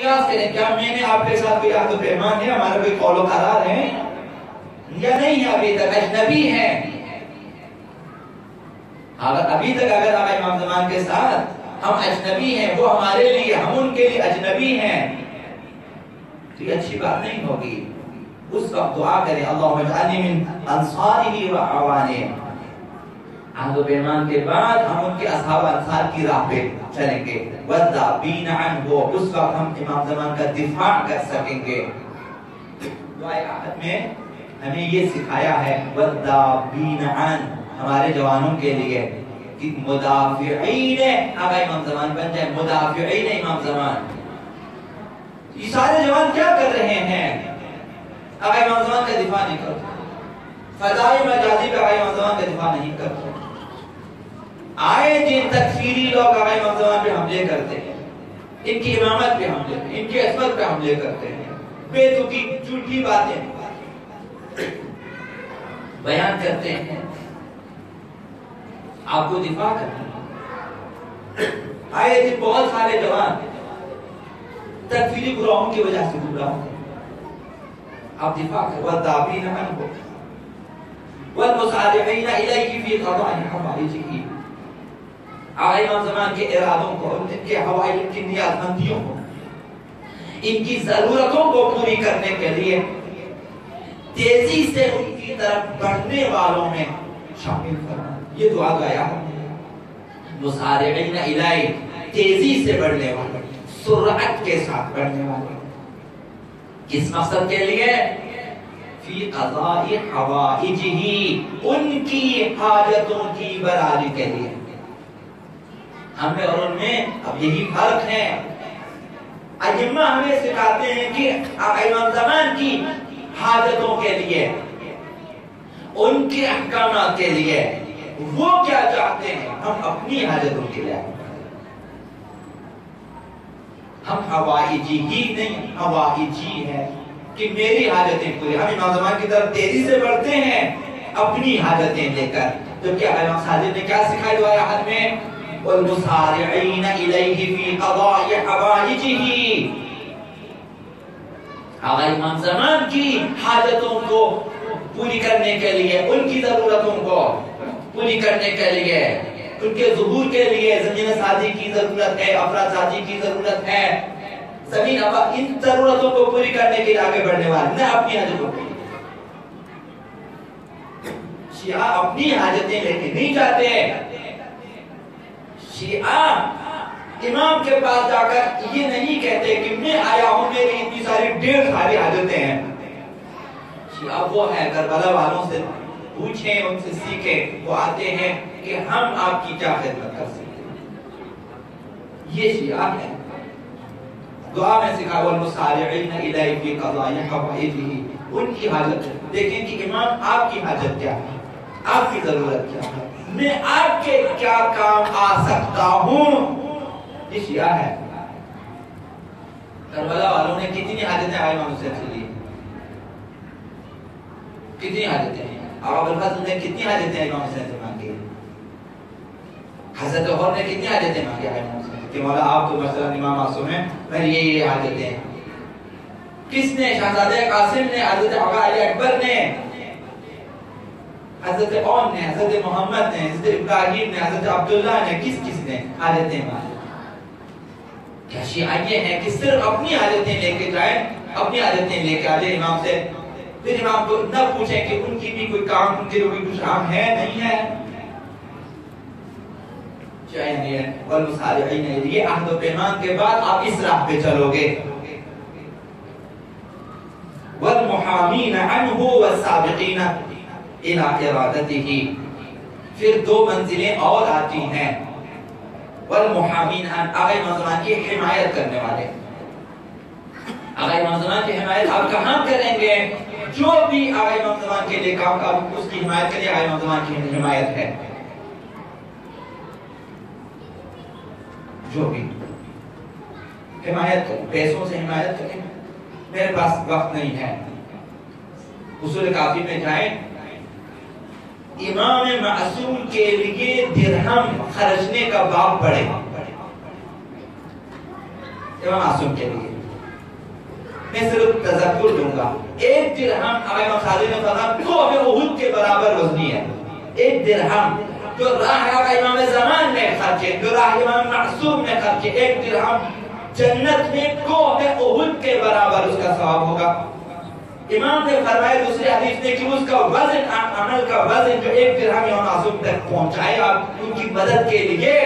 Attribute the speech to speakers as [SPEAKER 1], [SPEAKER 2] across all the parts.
[SPEAKER 1] کریں کیا میں نے آپ کے ساتھ کوئی عہد و پیمان ہے، ہمارا کوئی قول و قرار ہے یا نہیں ہے؟ ابھی تک اجنبی ہیں. ابھی تک اگر آپ امام زمان کے ساتھ ہم اجنبی ہیں، وہ ہمارے لیے ہم ان کے لیے اجنبی ہیں، تو یہ اچھی بات نہیں ہوگی. اس وقت دعا کریں اللہم اجعلنی من انصارہ و اعوانہ. عہد و پیمان کے بعد ہم ان کے اصحاب انصار کی راہ پہ چلیں گے. والذابین عنہ، اس وقت ہم امام زمان کا دفاع کر سکیں گے. دعائے عہد میں ہمیں یہ سکھایا ہے والذابین عنہ، ہمارے جوانوں کے لیے کہ مدافعین آقا امام زمان بن جائے، مدافعین امام زمان. یہ سارے جوان کیا کر رہے ہیں؟ آقا امام زمان کا دفاع نہیں کرتے، فضائی مجازی پہ آقا امام زمان کا دفاع نہیں کرتے. آئے جن تکفیری لوگ آقا امام زمان پہ حملے کرتے ہیں، ان کی امامت پہ حملے، ان کی عصمت پہ حملے کرتے ہیں، بے تکی جھوٹی باتیں بیان کرتے ہیں، آپ کو دفاع کرنا. آئے تھے بہت سارے جوان تکفیری گروہوں کی وجہ سے گمراہ ہوتے ہیں، آپ دفاع کریں. والذابین عنہ والمسارعین الیہ فی قضاء حوائجہ. آقا امام زمان کے ارادوں کو، ان کے حوائج، ان کی نیاز مندیوں کو، ان کی ضرورتوں کو پوری کرنے کے لیے تیزی سے ان کی طرف بڑھنے والوں میں شامل کرنا. یہ دعا گایا مسارعین الیہ، تیزی سے بڑھنے والے، سرعت کے ساتھ بڑھنے والے. کس مقصد کے لیے؟ فی قضاء حوائجہ، ان کی حاجتوں کی براری کے لیے. ہم میں اور ان میں اب یہی فرق ہے. ائمہ ہمیں سکھاتے ہیں کہ امام زمان کی حاجتوں کے لیے، ان کے احکامات کے لیے وہ کیا چاہتے ہیں، ہم اپنی حاجتوں کے لیے. ہم حوائجی ہی نہیں، حوائجی ہے کہ میری حاجتیں پوری. ہم امام زمان کی طرف تیزی سے بڑھتے ہیں اپنی حاجتیں لے کر. تو کیا امام صادق نے کیا سکھایا دعائے عہد میں؟ والمسارعین الیہ فی قضاء حوائجہ. آقا امام زمان کی حاجتوں کو پوری کرنے کے لیے، ان کی ضرورتوں کو پوری کرنے کے لیے، ان کے ظہور کے لیے زمین سازی کی ضرورت ہے، افراد سازی کی ضرورت ہے. زمین ان ضرورتوں کو پوری کرنے کے لیے آگے بڑھنے والے، نہ اپنی حاجتوں کو. شیعہ اپنی حاجتیں لے کے نہیں جاتے. شیعہ امام کے پاس جا کر یہ نہیں کہتے کہ میں آیا ہوں، میری اتنی ساری ڈھیر ساری حاجتیں ہیں. شیعہ وہ ہے، کربلا والوں سے پوچھیں، ان سے سیکھیں. وہ آتے ہیں کہ ہم آپ کی کیا خدمت کر سکتے ہیں. یہ شیعہ ہے. دعا میں سکھا والمسارعین الیہ فی قضاء حوائجہ، ان کی حاجت. دیکھیں کہ امام آپ کی حاجت کیا ہے، آپ کی ضرورت کیا ہے، میں آپ کے کیا کام آ سکتا ہوں. یہ شیعہ ہے. کربلا والوں نے کتنی حاجتیں آئے امام حسین سے لی، کتنی حاجتیں ہیں. ابو الفضل نے کتنی حاجتیں امام حسین سے مانگی. حضرت عمر نے کتنی حاجتیں مانگی امام حسین سے کہ مولا آپ تو مثلا امام معصوم ہیں، میری یہ حاجتیں ہیں. کس نے؟ شہزادہ قاسم نے، حضرت علی اکبر نے، حضرت اون نے، حضرت محمد نے، حضرت ابراہیم نے، حضرت عبداللہ نے. کس نے حاجتیں مانگی؟ کیا شیعہ یہ ہے کہ صرف اپنی حاجتیں لے کے جائیں، اپنی حاجتیں لے کے آجائیں امام سے، پھر امام کو نہ پوچھیں کہ ان کی بھی کوئی کام، ان کے لیے کوئی کچھ کام ہے نہیں ہے. چاہیے والمسارعین الیہ، یہ عہد و پیمان کے بعد آپ اس راہ پہ چلو گے. والمحامین عنہ والسابقین الی ارادتہ. پھر دو منزلیں اور آتی ہیں. والمحامین عنہ، آقا امام زمان کی حمایت کرنے والے. آقا امام زمان کی حمایت آپ کہاں کریں گے؟ جو بھی آقا امام زمان کے لیے کام کا اس کی حمایت کرے، آقا امام زمان کی حمایت ہے. جو بھی حمایت کریں، پیسوں سے حمایت کریں. میرے پاس وقت نہیں ہے، اصول کافی میں جائیں، امام معصوم کے لیے درہم خرچنے کا باب پڑھیں. امام معصوم کے لیے میں صرف تذکر دوں گا. ایک درہم امام خالد نے فرمایا کوہ احد کے برابر وزنی ہے. ایک درہم جو راہ امام زمان میں خرچے، جو راہ امام معصوم میں خرچے، ایک درہم جنت میں کوہ احد کے برابر اس کا ثواب ہوگا. امام نے فرمایا دوسری حدیث میں کہ اس کا وزن، عمل کا وزن جو ایک درہم امام معصوم تک پہنچائے آپ ان کی مدد کے لیے،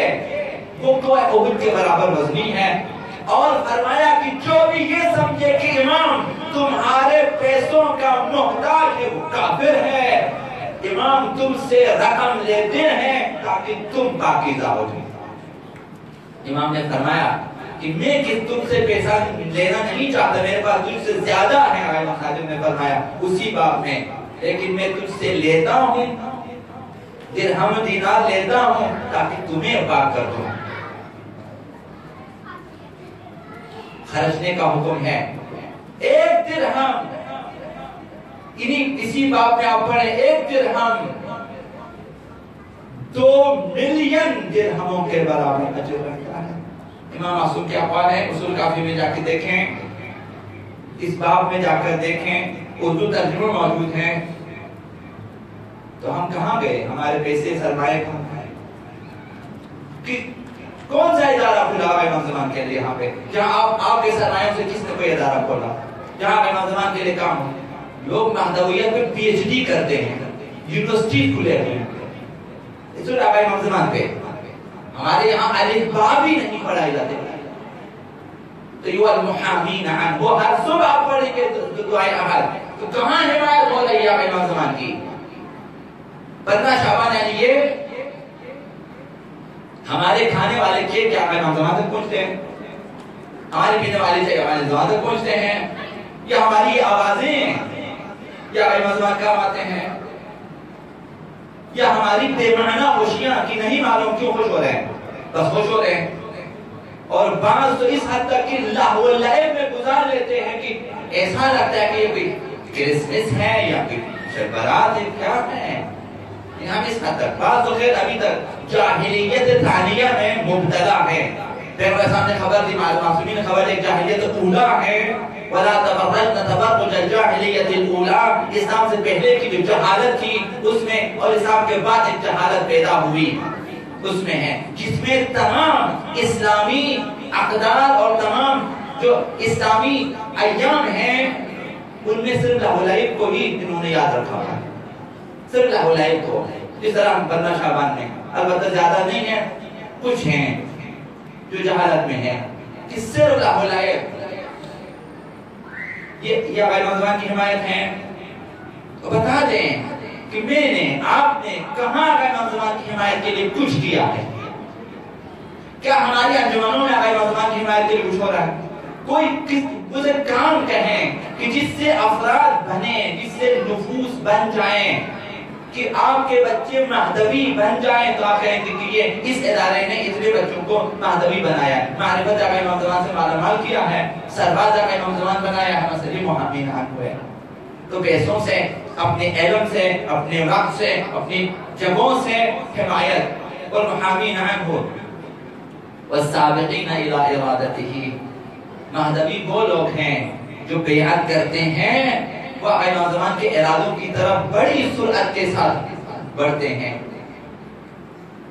[SPEAKER 1] وہ کوہ احد کے برابر وزنی ہے. اور فرمایا کہ جو بھی یہ سمجھے کہ امام تمہارے پیسوں کا محتاج ہے وہ کافر ہے. امام تم سے رقم لیتے ہیں تاکہ تم پاکیزہ ہو جائیں. امام نے فرمایا کہ میں تم سے پیسہ لینا نہیں چاہتا، میرے پاس تجھ سے زیادہ ہے. امام خادم نے فرمایا اسی باب میں، لیکن میں تجھ سے لیتا ہوں، درہم دینار لیتا ہوں تاکہ تمہیں پاک کر دوں. خرچنے کا حکم ہے. ایک درہم، اسی باب میں آپ پڑھیں، ایک درہم 2 ملین درہموں کے برابر اجر رکھتا ہے. امام معصوم کے اقوال ہیں، اصول کافی میں جا کے دیکھیں، اس باب میں جا کر دیکھیں، اردو ترجمہ موجود ہیں. تو ہم کہاں گئے؟ ہمارے پیسے سرمایہ کہاں گئے؟ کون سا ادارہ کھلا ہے امام زمان کے لیے یہاں پہ؟ جہاں آپ کے سرمایوں سے کس نے کوئی ادارہ کھولا جہاں امام زمان کے لیے کام ہو؟ لوگ مہدویت میں پی ایچ ڈی کرتے ہیں، یونیورسٹی کھلے ہیں اس وقت امام زمان پہ. ہمارے یہاں الف با بھی نہیں پڑھائی جاتے. تو یو المحامین عنہ، وہ ہر صبح آپ پڑھیں گے دعائے احد. تو کہاں حمایت ہو رہی ہے امام زمان کی؟ 15 شعبان یعنی یہ ہمارے کھانے والے کیک کیا امام زمان تک پہنچتے ہیں؟ ہمارے پینے والے چائے امام زمان تک پہنچتے ہیں؟ یا ہماری آوازیں یا امام زمان کام آتے ہیں؟ یا ہماری بے معنی خوشیاں کہ نہیں معلوم کیوں خوش ہو رہے ہیں، بس خوش ہو رہے ہیں. اور بعض تو اس حد تک کہ لہو و لعب میں گزار لیتے ہیں کہ ایسا لگتا ہے کہ یہ کوئی کرسمس ہے یا کوئی شب برات ہے، کیا ہے. یہاں اس حد تک بعض تو خیر ابھی تک جاہلیت ثانیہ میں مبتلا ہے. پیغمبر صاحب نے خبر دی، معصومین نے خبر دی، جاہلیت اولا ہے. وَلَا تَبَرَّجْنَ تَبَرُّجَ الْجَاهِلِيَّةِ الْأُولَىٰ، اسلام سے پہلے کی جو جہالت تھی اس میں اور اسلام کے بعد ایک جہالت پیدا ہوئی اس میں ہے، جس میں تمام اسلامی اقدار اور تمام جو اسلامی ایام ہیں ان میں صرف لہو لعب کو ہی انہوں نے یاد رکھا ہے. صرف لہو لعب کو، جس طرح 15 شعبان میں البتہ زیادہ نہیں ہے، کچھ ہیں جو جہالت میں ہے کہ صرف لہو لعب. یہ امام زمان کی حمایت ہے. تو بتا دیں کہ میں نے، آپ نے کہاں امام زمان کی حمایت کے لیے کچھ کیا ہے؟ کیا ہماری انجمنوں میں امام زمان کی حمایت کے لیے کچھ ہو رہا ہے؟ کوئی مجھے کام کہیں کہ جس سے افراد بنے، جس سے نفوس بن جائیں، کہ آپ کے بچے مہدوی بن جائیں. تو آپ کہیں گے کہ یہ اس ادارے نے اتنے بچوں کو مہدوی بنایا ہے، معرفت امام زمان سے مالا مال کیا ہے، سرباز امام زمان بنایا ہے، مسئلہ محامین عنہ ہے. تو پیسوں سے، اپنے علم سے، اپنے وقت سے، اپنی جگہوں سے حمایت. اور محامین عنہ والسابقین الی ارادتہ، مہدوی وہ لوگ ہیں جو بیعت کرتے ہیں، وہ امام زمان کے ارادوں کی طرف بڑی سرعت کے ساتھ بڑھتے ہیں.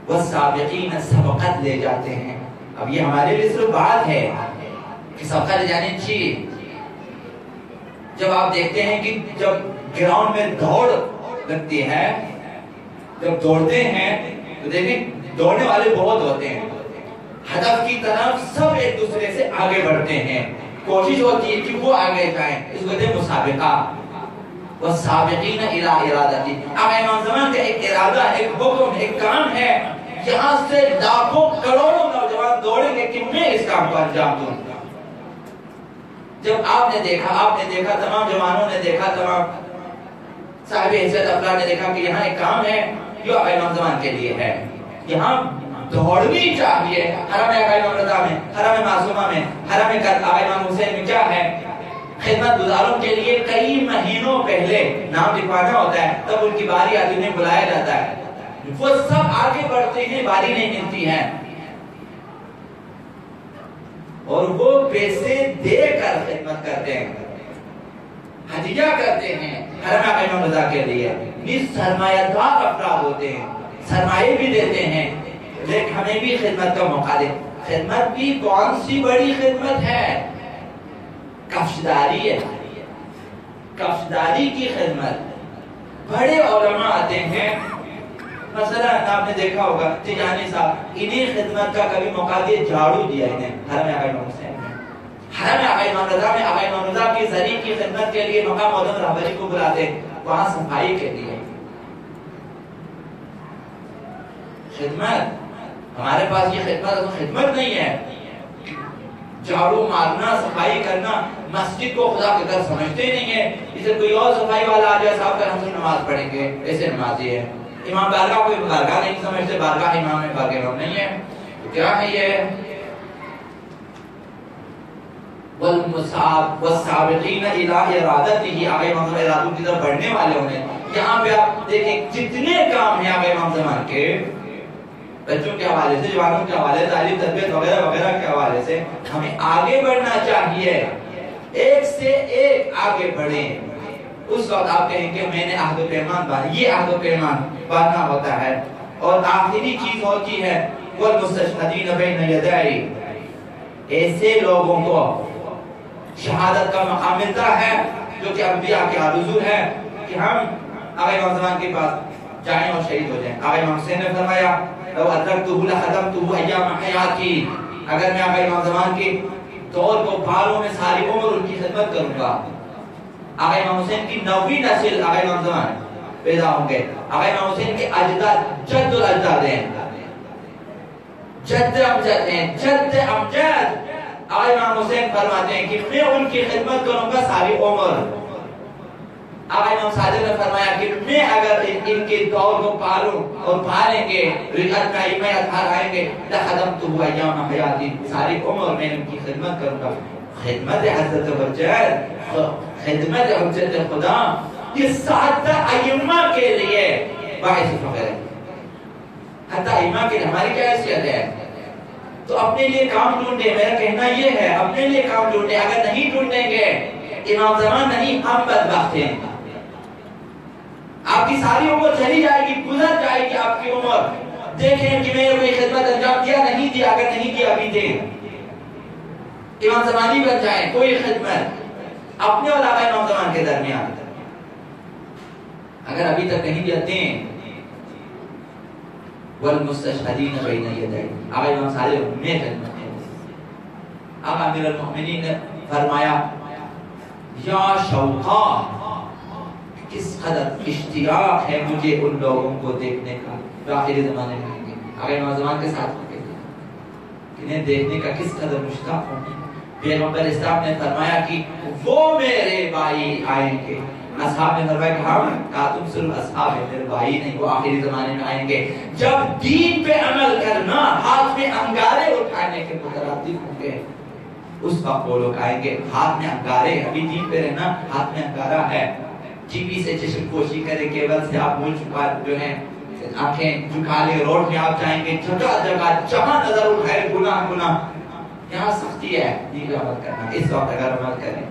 [SPEAKER 1] والسابقین، سبقت لے جاتے ہیں. اب یہ ہمارے لیے صرف بات ہے کہ سبقت لے جانے چاہیے. جب آپ دیکھتے ہیں کہ جب گراؤنڈ میں دوڑ لگتی ہے، جب دوڑتے ہیں تو دیکھیں دوڑنے والے بہت ہوتے ہیں، ہدف کی طرف سب ایک دوسرے سے آگے بڑھتے ہیں، کوشش ہوتی ہے کہ وہ آگے جائیں. اس کو کہتے ہیں مسابقہ. والسابقین الی ارادتی، اب امام زمان کا ایک ارادہ، ایک حکم، ایک کام ہے، یہاں سے لاکھوں کروڑوں نوجوان دوڑیں گے کہ میں اس کام کو انجام دوں. جب آپ نے دیکھا تمام جوانوں نے دیکھا، تمام صاحب حیثیت افراد نے دیکھا کہ یہاں ایک کام ہے جو امام زمان کے لیے ہے، یہاں دوڑنی چاہیے. حرم امام رضا میں، حرم معصومہ میں، حرم امام حسین میں کیا ہے؟ خدمت گزاروں کے لیے کئی مہینوں پہلے نام لکھوانا ہوتا ہے، تب ان کی باری آتی، انہیں بلایا جاتا ہے، وہ سب آگے بڑھتے ہیں، باری نہیں ملتی ہے، اور وہ پیسے دے کر خدمت کرتے ہیں. عطیہ کرتے ہیں حرم آقا امام رضا کے لیے، سرمایہ دار افراد ہوتے ہیں، سرمایہ بھی دیتے ہیں، لیکن ہمیں بھی خدمت کا موقع دے۔ خدمت بھی کون سی بڑی خدمت ہے؟ کفشداری ہے، کفشداری کی خدمت۔ بڑے علماء آتے ہیں، مثلا آپ نے دیکھا ہوگا تجانی صاحب، انہیں خدمت کا کبھی موقع دیا، جھاڑو دیا انہیں حرم آقا امام حسین میں، حرم آقا امام رضا میں آقا امام رضا کی زری کی خدمت کے لیے مقام معظم رہبری کو بلاتے ہیں، وہاں صفائی کے لیے خدمت۔ ہمارے پاس یہ خدمت نہیں ہے، جھاڑو مارنا، صفائی کرنا، مسجد کو خدا کا گھر سمجھتے نہیں ہے، اسے کوئی اور صفائی والا آ جائے صاحب کر ہم سے نماز پڑھیں گے، ایسے نمازی ہے۔ امام بارگاہ کوئی بارگاہ نہیں سمجھتے، بارگاہ امام ہے، بارگاہ امام نہیں ہے، تو کیا ہے یہ؟ والسابقین الی ارادتہ، آقا امام ارادوں کی طرف بڑھنے والے ہونے۔ یہاں پہ آپ دیکھیں جتنے کام ہیں آقا امام زمان کے، بچوں کے حوالے سے، جوانوں کے حوالے سے، تعلیم تربیت وغیرہ وغیرہ کے حوالے سے ہمیں آگے بڑھنا چاہیے، ایک سے ایک آگے بڑھیں۔ اس وقت آپ کہیں کہ میں نے عہد و پیمان باندھا، یہ عہد و پیمان باندھنا ہوتا ہے۔ اور آخری چیز ہوتی ہے والمستشہدین بین یدئی، ایسے لوگوں کو شہادت کا مقام ملتا ہے جو کہ انبیاء کے آرزو ہے کہ ہم آقا امام زمان کے پاس جائیں اور شہید ہو جائیں۔ آقا امام حسین نے فرمایا لو ادرکتہ لخدمتہ ایام حیاتی، اگر میں آقا امام زمان کے دور کو پالوں میں ساری عمر ان کی خدمت کروں گا۔ آقا امام حسین کی 9ویں نسل آقا امام زمان پیدا ہوں گے۔ آقا امام حسین کے اجداد جد الاجداد ہیں، جد امجد ہیں، جد امجد۔ آقا امام حسین فرماتے ہیں کہ میں ان کی خدمت کروں گا ساری عمر۔ آقا امام صادق نے فرمایا کہ میں اگر ان کے دور کو پالوں اور پالیں گے، رجعت کا ایمہ ادھار آئیں گے، لخدمتہ ایام حیاتی، ساری عمر میں ان کی خدمت کروں گا۔ خدمت حضرت حجت، خدمت حجت خدا، یہ 7 ائمہ کے لیے باعث فخر ہے۔ حتی ائمہ کے لیے ہماری کیا حیثیت ہے؟ تو اپنے لیے کام ڈھونڈیں، میرا کہنا یہ ہے اپنے لیے کام ڈھونڈیں۔ اگر نہیں ڈھونڈیں گے امام زمان نہیں، ہم بدبخت ہیں۔ آپ کی ساری عمر چلی جائے گی، گزر جائے گی آپ کی عمر، دیکھیں کہ میں نے کوئی خدمت انجام دیا نہیں دیا، اگر نہیں دیا ابھی دیں، امام زمانی بن جائیں، کوئی خدمت اپنے اور آقا امام زمان کے درمیان اگر ابھی تک نہیں دیا دیں۔ والمستشہدین بین یدئی، آقا امام صادق میں خدمت ہے۔ آقا امیر المؤمنین نے فرمایا یا شوقا، کس قدر اشتیاق ہے مجھے ان لوگوں کو دیکھنے کا جو آخری زمانے میں آئیں گے، آقا امام زمان کے ساتھ ہوں گے، انہیں دیکھنے کا کس قدر مشتاق ہوں گے۔ پیغمبر اسلام نے فرمایا کہ وہ میرے بھائی آئیں گے۔ اصحاب نے فرمایا کہ ہم کہا تم صرف اصحاب ہیں، میرے بھائی نہیں، وہ آخری زمانے میں آئیں گے جب دین پہ عمل کرنا، ہاتھ میں انگارے اٹھانے کے مترادف ہوں گے۔ اس وقت وہ لوگ آئیں گے ہاتھ میں انگارے، ابھی دین پہ رہنا ہاتھ میں انگارہ ہے، ٹی وی سے چشم پوشی کرے، کیبل سے آپ منہ چھپا جو ہے آنکھیں جھکا لے، روڈ میں آپ جائیں گے جگہ جگہ جہاں نظر اٹھائے گناہ گناہ، یہاں سختی ہے دین پہ عمل کرنا۔ اس وقت اگر عمل کریں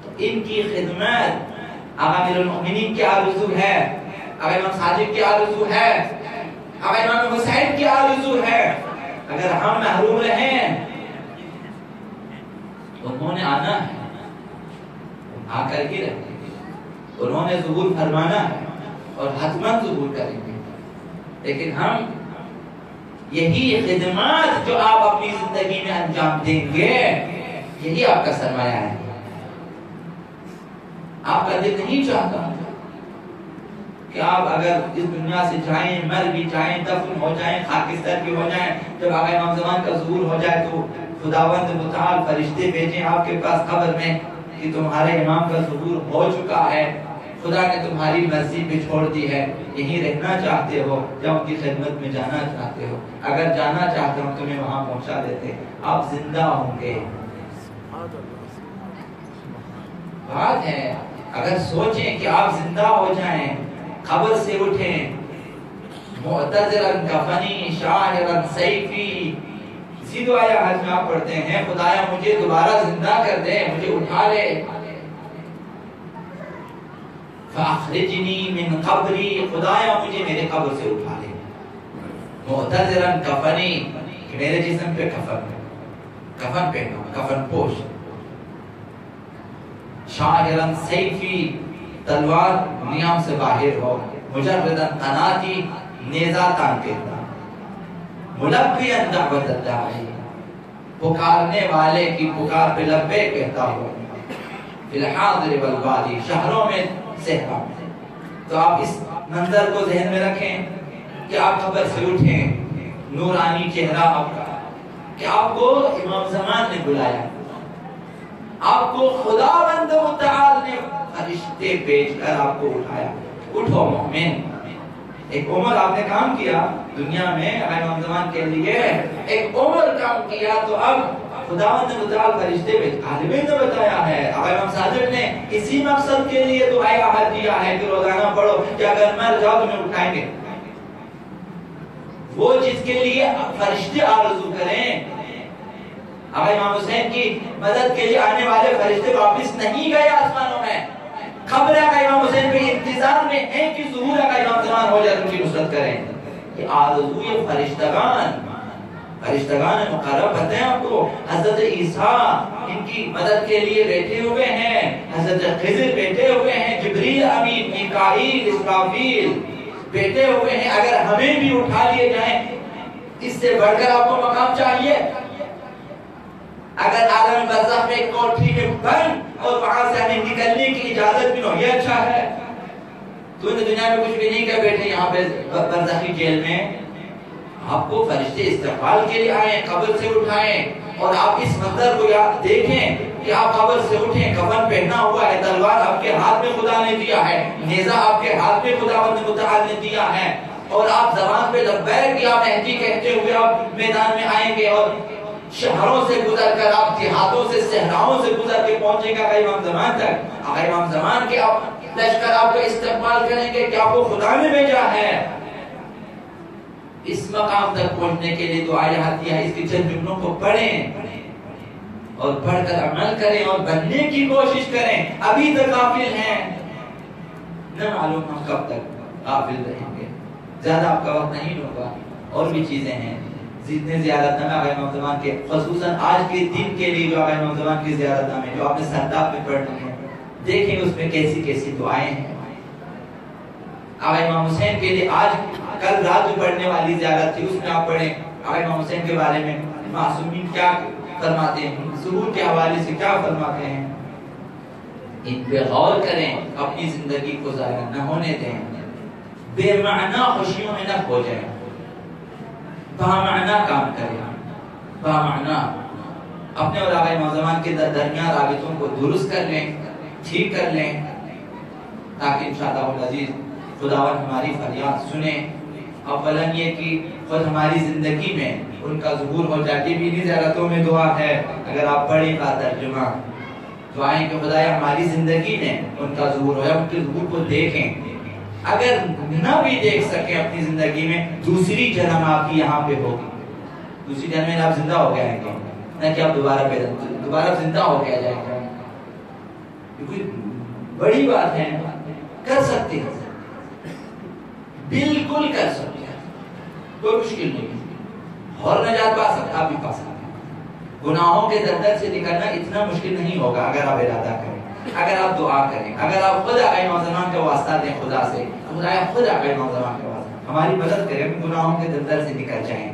[SPEAKER 1] تو ان کی خدمت آقا امیر المؤمنین کی آرزو ہے، آقا امام صادق کی آرزو ہے، آقا امام حسین کی آرزو ہے۔ اگر ہم محروم رہیں، انہوں نے آنا ہے، آ کر ہی رہیں گے، انہوں نے ظہور فرمانا ہے اور حتماً ظہور کریں گے، لیکن ہم یہی خدمات جو آپ اپنی زندگی میں انجام دیں گے، یہی آپ کا سرمایہ ہے۔ آپ کا دل نہیں چاہتا کہ آپ اگر اس دنیا سے جائیں، مر بھی جائیں، دفن ہو جائیں، خاکستر بھی ہو جائیں، جب آقا امام زمان کا ظہور ہو جائے تو خداوند متعال فرشتے بھیجیں آپ کے پاس قبر میں کہ تمہارے امام کا ظہور ہو چکا ہے، خدا نے تمہاری مرضی پہ چھوڑ دی ہے، یہیں رہنا چاہتے ہو یا ان کی خدمت میں جانا چاہتے ہو؟ اگر جانا چاہتے ہو تمہیں وہاں پہنچا دیتے، آپ زندہ ہوں گے۔ بات ہے اگر سوچیں کہ آپ زندہ ہو جائیں، قبر سے اٹھیں، معتذرن کفنی شاعرن سیفی، اسی دعائیں حج میں آپ پڑھتے ہیں، خدایا مجھے دوبارہ زندہ کر دے، مجھے اٹھا لے، فاخرجنی من قبری، خدایا مجھے میرے قبر سے اٹھا لے، معتذرن کفنی، کہ میرے جسم پہ کفن پہنو، کفن پوش، شاہرن سیفی، تلوار نیام سے باہر ہو، مجردن قناتی، نیزہ تان کہتا، ملبین دعوت الداعی، پکارنے والے کی پکار پہ لبے کہتا ہو، فی الحاضر والبادی، شہروں میں صحرا میں۔ تو آپ اس منظر کو ذہن میں رکھیں کہ آپ قبر سے اٹھیں، نورانی چہرہ آپ کا، کہ آپ کو امام زمان نے بلایا، آپ کو خداوند متعال نے فرشتے بھیج کر آپ کو اٹھایا، اٹھو مومن۔ ایک عمر آپ نے کام کیا دنیا میں امام زمان کے لیے، ایک عمر کام کیا، تو اب خداوند متعال فرشتے بھیج، عالمین نے بتایا ہے، امام صادق نے اسی مقصد کے لیے دعائے احد دیا ہے کہ روزانہ پڑھو کہ اگر مر جاؤ تمہیں اٹھائیں گے۔ وہ جس کے لیے فرشتے آرزو کریں، امام حسین کی مدد کے لیے آنے والے فرشتے واپس نہیں گئے آسمانوں میں، خبر ہے امام حسین پہ انتظار میں ہیں کہ ظہور کا امام زمان ہو جائے ان کی نصرت کریں۔ یہ آرزو یہ فرشتگان مقرب پتہ ہیں آپ کو، حضرت عیسیٰ ان کی مدد کے لیے بیٹھے ہوئے ہیں، حضرت خضر بیٹھے ہوئے ہیں، جبریل امین، میکائیل، اسرافیل بیٹھے ہوئے ہیں۔ اگر ہمیں بھی اٹھا لیے جائیں، اس سے بڑھ کر آپ کو مقام چاہیے؟ اگر عالم برزخ میں ایک کوٹھی میں بند اور وہاں سے ہمیں نکلنے کی اجازت بھی نہ ہو، یہ اچھا ہے؟ تو نے دنیا میں کچھ بھی نہیں کر بیٹھے یہاں پہ برزخی جیل میں، آپ کو فرشتے استقبال کے لیے آئیں، قبر سے اٹھائیں، اور آپ اس منظر کو یاد دیکھیں کہ آپ قبر سے اٹھیں، کفن پہنا ہوا ہے، تلوار آپ کے ہاتھ میں خدا نے دیا ہے، نیزہ آپ کے ہاتھ میں خداوند متعال نے دیا ہے، اور آپ زبان پہ لبیک یا مہدی کہتے ہوئے آپ میدان میں آئیں گے، اور شہروں سے گزر کر آپ دیہاتوں سے صحراؤں سے گزر کے پہنچے گا امام زمان تک، امام زمان کے لشکر آپ کا استقبال کریں گے کہ آپ کو خدا نے بھیجا ہے۔ اس مقام تک پہنچنے کے لیے دعا یہاں دیا ہے، اس کے چند جملوں کو پڑھیں اور پڑھ کر عمل کریں اور بننے کی کوشش کریں۔ ابھی تک غافل ہیں، نہ معلوم ہم کب تک غافل رہیں گے، زیادہ آپ کا وقت نہیں ہوگا، اور بھی چیزیں ہیں، جتنے زیارت نامے امام زمان کے، خصوصاً آج کے دن کے لیے جو امام زمان کی زیارت نامے جو آپ نے سرداب میں پڑھنی ہے، دیکھیں اس میں کیسی کیسی دعائیں ہیں۔ امام حسین کے لیے آج کل رات میں پڑھنے والی زیارت تھی، اس میں آپ پڑھیں امام حسین کے بارے میں معصومین کیا فرماتے ہیں، ظہور کے حوالے سے کیا فرماتے ہیں، ان پہ غور کریں، اپنی زندگی کو ضائع نہ ہونے دیں، بے معنی خوشیوں میں نہ کھو جائیں، بامعنی کام کریں، بامعنی اپنے اور امام زمان کے درمیان رابطوں کو درست کر لیں، ٹھیک کر لیں، تاکہ انشاءاللہ العزیز خداوند ہماری فریاد سنیں۔ اولاً یہ کہ خود ہماری زندگی میں ان کا ظہور ہو جائے، بھی نہیں زیارتوں میں دعا ہے، اگر آپ پڑھیں کا ترجمہ، دعائیں کہ خدایا ہماری زندگی میں ان کا ظہور ہو جائے، ان کے ظہور کو دیکھیں، اگر نہ بھی دیکھ سکیں اپنی زندگی میں، دوسری جنم آپ کی یہاں پہ ہوگی، دوسری جنم میں آپ زندہ ہو گئے ہیں، نہ کہ آپ دوبارہ زندہ ہو گیا جائے گا، یہ کوئی بڑی بات ہے، کر سکتے ہیں، بالکل کر سکتے ہیں، کوئی مشکل نہیں، اور نجات پا سکتے، آپ بھی پا سکتے ہیں، گناہوں کے دلدل سے نکلنا اتنا مشکل نہیں ہوگا اگر آپ ارادہ کریں، اگر آپ دعا کریں، اگر آپ خود امام زمان کا واسطہ دیں خدا سے، خدایا خود امام زمان کا واسطہ ہماری مدد کریں، ہم گناہوں کے دلدل سے نکل جائیں،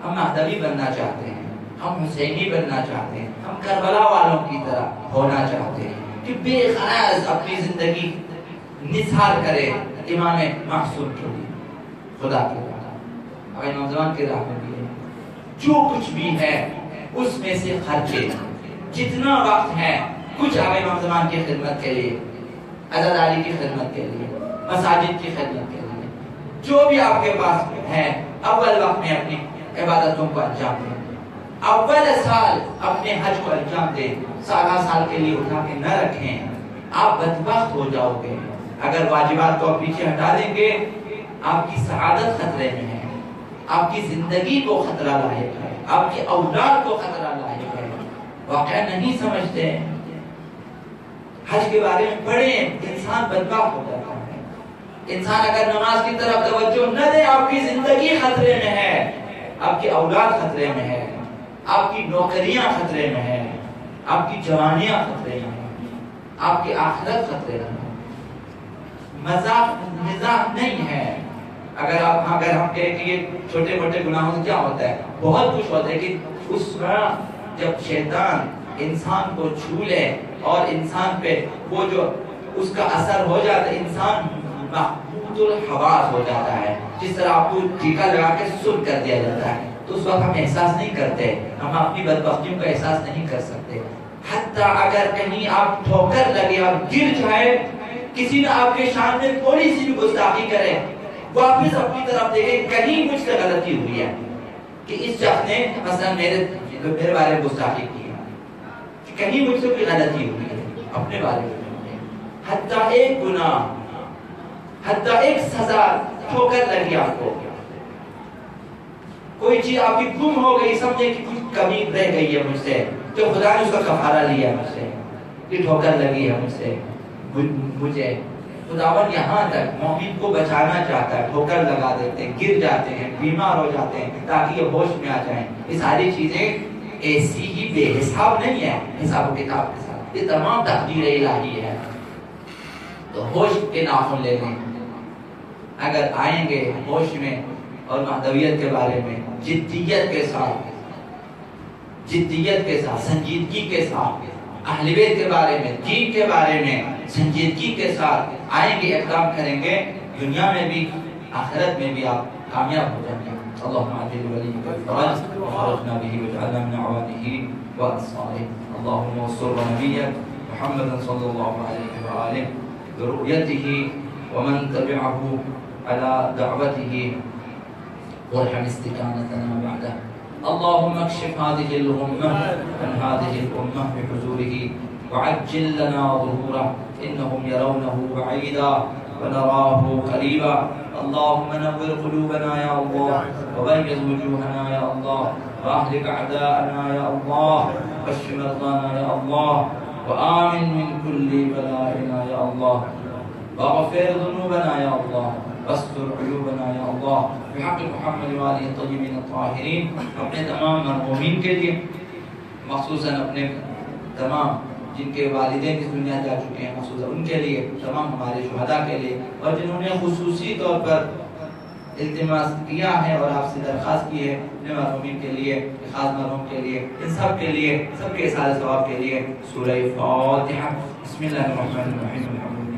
[SPEAKER 1] ہم مہدوی بننا چاہتے ہیں، ہم حسینی بننا چاہتے ہیں، ہم کربلا والوں کی طرح ہونا چاہتے ہیں کہ بے غرض اپنی زندگی نثار کرے امام معصوم کے لیے، خدا کے راہ، امام زمان کے راہ میں بھی جو کچھ بھی ہے اس میں سے خرچے، جتنا وقت ہے کچھ امام زمان کی خدمت کے لیے، عزاداری کی خدمت کے لیے، مساجد کی خدمت کے لیے، جو بھی آپ کے پاس ہے، اول وقت میں اپنی عبادتوں کو انجام دیں، اول سال اپنے حج کو انجام دیں، سالہ سال کے لیے اٹھا کے نہ رکھیں، آپ بدبخت ہو جاؤ گے، اگر واجبات کو پیچھے ہٹا دیں گے، آپ کی سعادت خطرے میں ہے، آپ کی زندگی کو خطرہ لاحق ہے، آپ کی اولاد کو خطرہ لاحق ہے، واقعہ نہیں سمجھتے، حج کے بارے میں پڑھیں، انسان بدبخت ہو جاتا ہے۔ انسان اگر نماز کی طرف توجہ نہ دے، آپ کی زندگی خطرے میں ہے، آپ کی اولاد خطرے میں ہے، آپ کی نوکریاں خطرے میں ہے، آپ کی جوانیاں خطرے میں ہے، آپ کی آخرت خطرے میں ہے۔ مزاح نہیں ہے۔ اگر ہم کہیں کہ یہ چھوٹے موٹے گناہوں سے کیا ہوتا ہے، بہت کچھ ہوتا ہے کہ اس وقت جب شیطان انسان کو چھو لے اور انسان پہ وہ جو اس کا اثر ہو جاتا ہے، انسان محبوط الحواس ہو جاتا ہے، جس طرح آپ کو ٹیکا لگا کے سن کر دیا جاتا ہے، تو اس وقت ہم احساس نہیں کرتے، ہم اپنی بدبختیوں کا احساس نہیں کر سکتے۔ حتیٰ اگر کہیں آپ ٹھوکر لگے، آپ گر جائے، کسی نے آپ کے شان میں تھوڑی سی بھی گستاخی کرے، واپس اپنی طرف دیکھیں کہیں مجھ سے غلطی ہوئی ہے، کہ اس شخص نے مثلا میرے بارے میں گستاخی کی ہے، کہ کہیں مجھ سے کوئی غلطی ہوئی ہے اپنے بارے میں، حتیٰ ایک گناہ، حتیٰ ایک سزا، ٹھوکر لگی آپ کو، کوئی چیز آپ کی گم ہو گئی، سمجھے کہ کچھ کمی رہ گئی ہے مجھ سے، تو خدا نے اس کا کفارہ لیا مجھ سے، یہ ٹھوکر لگی ہے مجھ سے، مجھے خداوند یہاں تک مومن کو بچانا چاہتا ہے، ٹھوکر لگا دیتے ہیں، گر جاتے ہیں، بیمار ہو جاتے ہیں، تاکہ یہ ہوش میں آ جائیں۔ یہ ساری چیزیں ایسی ہی بے حساب نہیں ہے، حساب و کتاب کے ساتھ، یہ تمام تقدیر الہی ہے۔ تو ہوش کے ناخن لے لیں، اگر آئیں گے ہوش میں اور مہدویت کے بارے میں جدیت کے ساتھ، سنجیدگی کے ساتھ، اہل بیت کے بارے میں، دین کے بارے میں سنجیدگی کے ساتھ آئیں گے، اقدام کریں گے، دنیا میں بھی آخرت میں بھی آپ کامیاب ہو جائیں گے۔ اللهم عجل وليك الفرج وفرجنا به واجعلنا من عوانه وانصاره، اللهم انصر نبيك محمد صلى الله عليه وآله ذريته ومن تبعه على دعوته وارحم استكانتنا بعده، اللهم اكشف هذه الغمة عن هذه الأمة بحضوره وعجل لنا ظهوره، إنهم يرونه بعيدا ونراه قريبا، اللهم نور قلوبنا يا الله وبيض وجوهنا يا الله وأهلك أعداءنا يا الله واشف مرضانا يا الله وآمن من كل بلائنا يا الله واغفر ذنوبنا يا الله واستر عيوبنا یا اللہ بحق محمد وآلہ الطیبین الطاہرین۔ اپنے تمام مرحومین کے لیے، مخصوصاً اپنے تمام جن کے والدین اس دنیا جا چکے ہیں، مخصوصاً ان کے لیے، تمام ہمارے شہداء کے لیے، اور جنہوں نے خصوصی طور پر التماس کیا ہے اور آپ سے درخواست کی ہے، اپنے مرحومین کے لیے، خاص مرحوم کے لیے، ان سب کے لیے، سب کے احسان ثواب کے لیے، سورہ فاتحہ۔ بسم اللہ الرحمن الرحیم۔